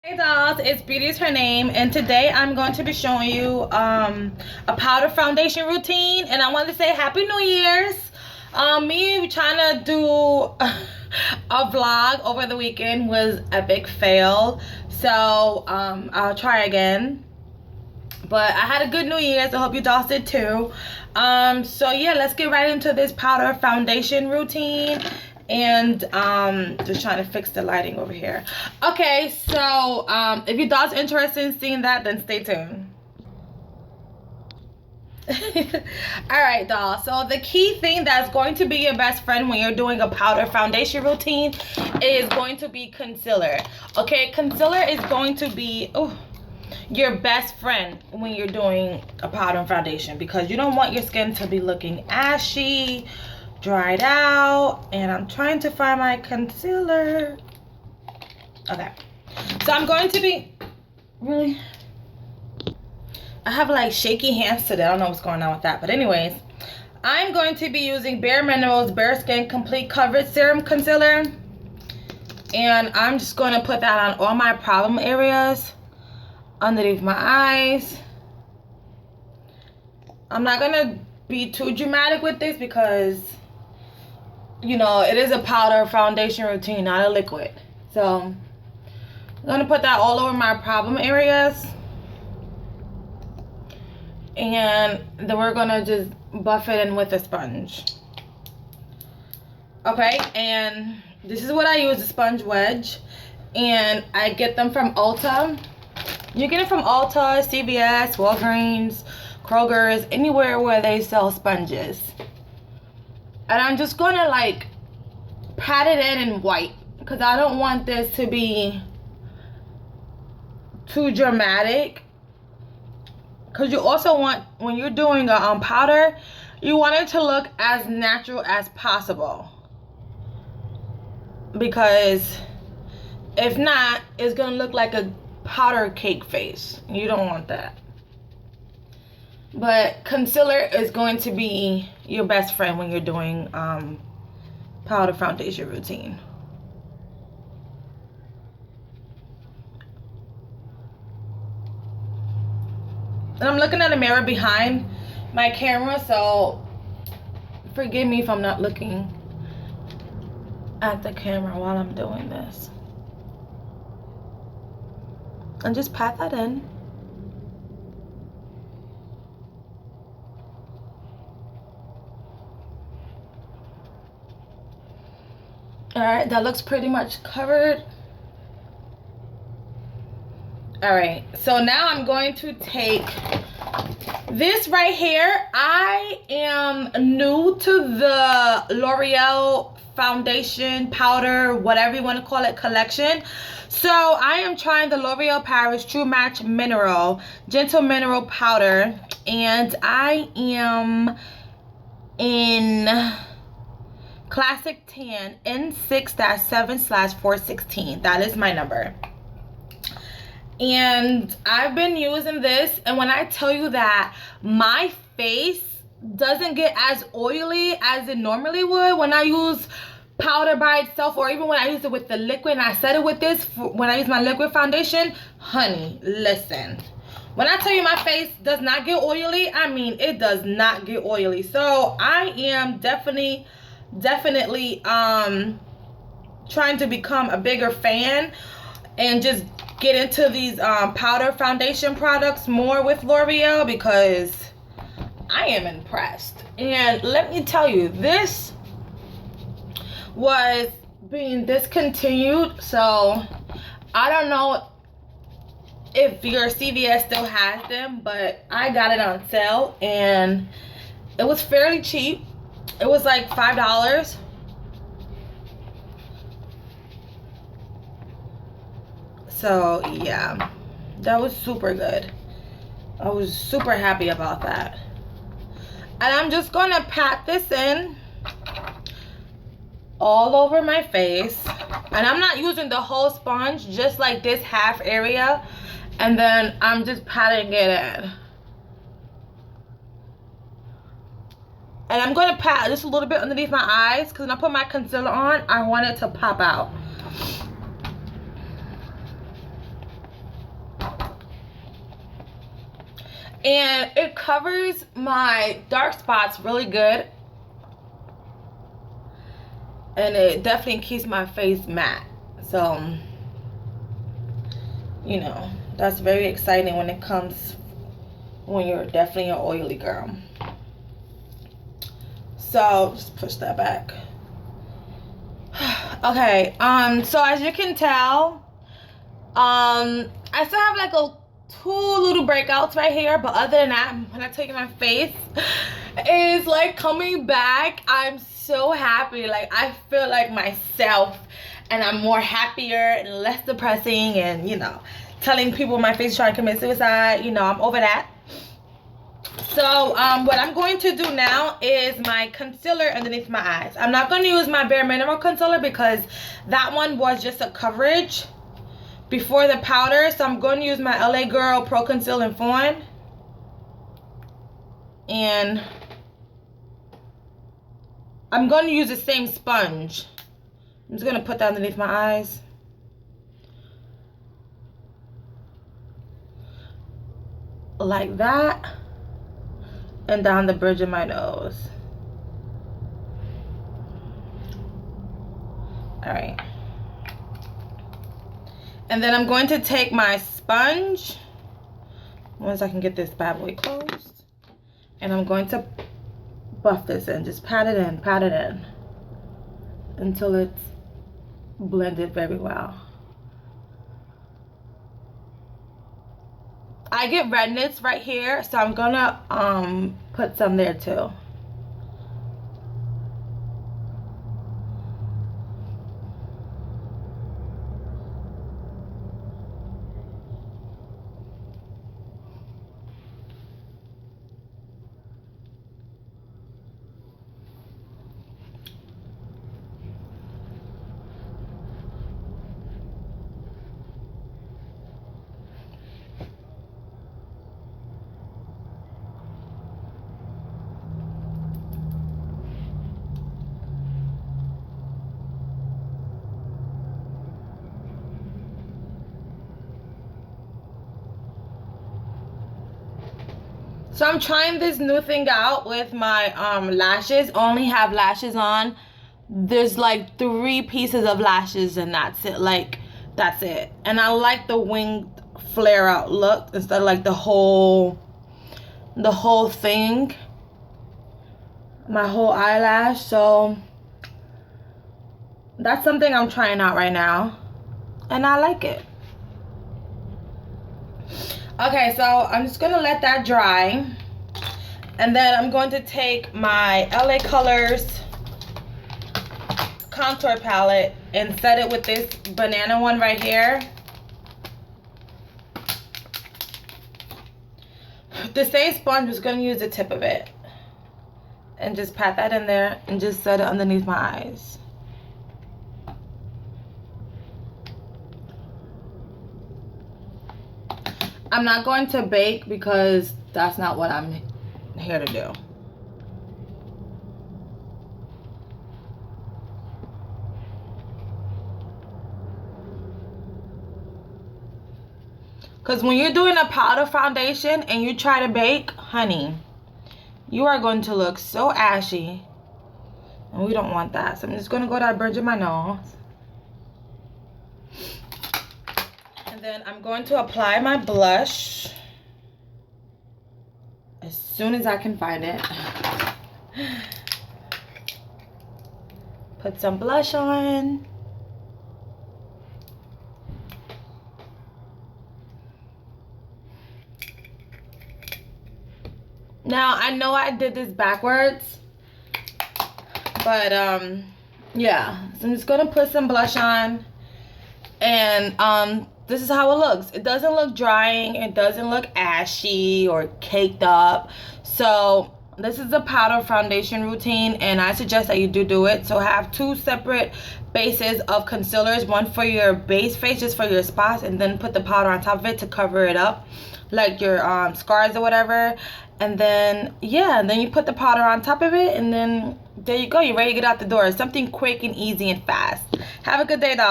Hey dolls, it's Beauty is her name, and today I'm going to be showing you a powder foundation routine, and I want to say Happy New Year's. Me trying to do a vlog over the weekend was a big fail, so I'll try again. But I had a good New Year's. I hope you dolls did too. So yeah, let's get right into this powder foundation routine. And just trying to fix the lighting over here. Okay, so if you dolls interested in seeing that, then stay tuned. All right, doll. So the key thing that's going to be your best friend when you're doing a powder foundation routine is going to be concealer. Okay, concealer is going to be your best friend when you're doing a powder foundation, because you don't want your skin to be looking ashy, dried out. And I'm trying to find my concealer. Okay, so I'm going to be I have like shaky hands today. I don't know what's going on with that, but anyways, I'm going to be using Bare Minerals Bare Skin Complete Coverage Serum Concealer, and I'm just going to put that on all my problem areas underneath my eyes. I'm not going to be too dramatic with this because, you know, it is a powder foundation routine, not a liquid. So I'm going to put that all over my problem areas. And then we're going to just buff it in with a sponge. Okay, and this is what I use, a sponge wedge. And I get them from Ulta. You get it from Ulta, CVS, Walgreens, Kroger's, anywhere where they sell sponges. And I'm just going to like pat it in white, because I don't want this to be too dramatic. Because you also want, when you're doing a powder, you want it to look as natural as possible. Because if not, it's going to look like a powder cake face. You don't want that. But concealer is going to be your best friend when you're doing powder foundation routine. And I'm looking at a mirror behind my camera, so forgive me if I'm not looking at the camera while I'm doing this. And just pat that in. Alright, that looks pretty much covered. Alright, so now I'm going to take this right here. I am new to the L'Oreal foundation, powder, whatever you want to call it, collection. So I am trying the L'Oreal Paris True Match Mineral Gentle Mineral Powder. And I am in Classic Tan N6-7/416. That is my number. And I've been using this, and when I tell you that my face doesn't get as oily as it normally would when I use powder by itself, or even when I use it with the liquid, and I said it with this when I use my liquid foundation, honey, listen. When I tell you my face does not get oily, I mean it does not get oily. So I am definitely trying to become a bigger fan and just get into these powder foundation products more with L'Oreal, because I am impressed. And let me tell you, this was being discontinued, so I don't know if your CVS still has them, but I got it on sale and it was fairly cheap. It was like $5. So yeah, that was super good. I was super happy about that. And I'm just gonna pat this in all over my face. And I'm not using the whole sponge, just like this half area. And then I'm just patting it in. And I'm going to pat just a little bit underneath my eyes, because when I put my concealer on, I want it to pop out. and it covers my dark spots really good, and it definitely keeps my face matte. So, you know, that's very exciting when it comes when you're definitely an oily girl. So just push that back. Okay, so as you can tell, I still have like two little breakouts right here, but other than that, when I tell you my face is like coming back, I'm so happy. Like, I feel like myself, and I'm more happier and less depressing, and, you know, telling people my face is trying to commit suicide. You know, I'm over that. So what I'm going to do now is my concealer underneath my eyes. I'm not going to use my Bare Mineral concealer because that one was just a coverage before the powder. So I'm going to use my LA Girl Pro Conceal in Fawn. And I'm going to use the same sponge. I'm just going to put that underneath my eyes. Like that. And down the bridge of my nose. Alright. And then I'm going to take my sponge, once I can get this bad boy closed, and I'm going to buff this in. Just pat it in until it's blended very well. I get redness right here, so I'm gonna put some there too. So I'm trying this new thing out with my lashes. Only have lashes on. There's like 3 pieces of lashes and that's it. Like, that's it. And I like the winged flare out look instead of like the whole thing. My whole eyelash. So that's something I'm trying out right now. And I like it. Okay, so I'm just going to let that dry. And then I'm going to take my LA Colors contour palette and set it with this banana one right here. The same sponge, I'm just going to use the tip of it. And just pat that in there and just set it underneath my eyes. I'm not going to bake because that's not what I'm here to do. Because when you're doing a powder foundation and you try to bake, honey, you are going to look so ashy. And we don't want that. So I'm just going to go to that bridge of my nose. And then I'm going to apply my blush as soon as I can find it. Put some blush on. Now, I know I did this backwards, but yeah. So I'm just going to put some blush on. And this is how it looks. It doesn't look drying. It doesn't look ashy or caked up. So this is the powder foundation routine, and I suggest that you do it. So have 2 separate bases of concealers, one for your base face, just for your spots, and then put the powder on top of it to cover it up, like your scars or whatever. And then, yeah, and then you put the powder on top of it, and then there you go. You're ready to get out the door. Something quick and easy and fast. Have a good day, dog.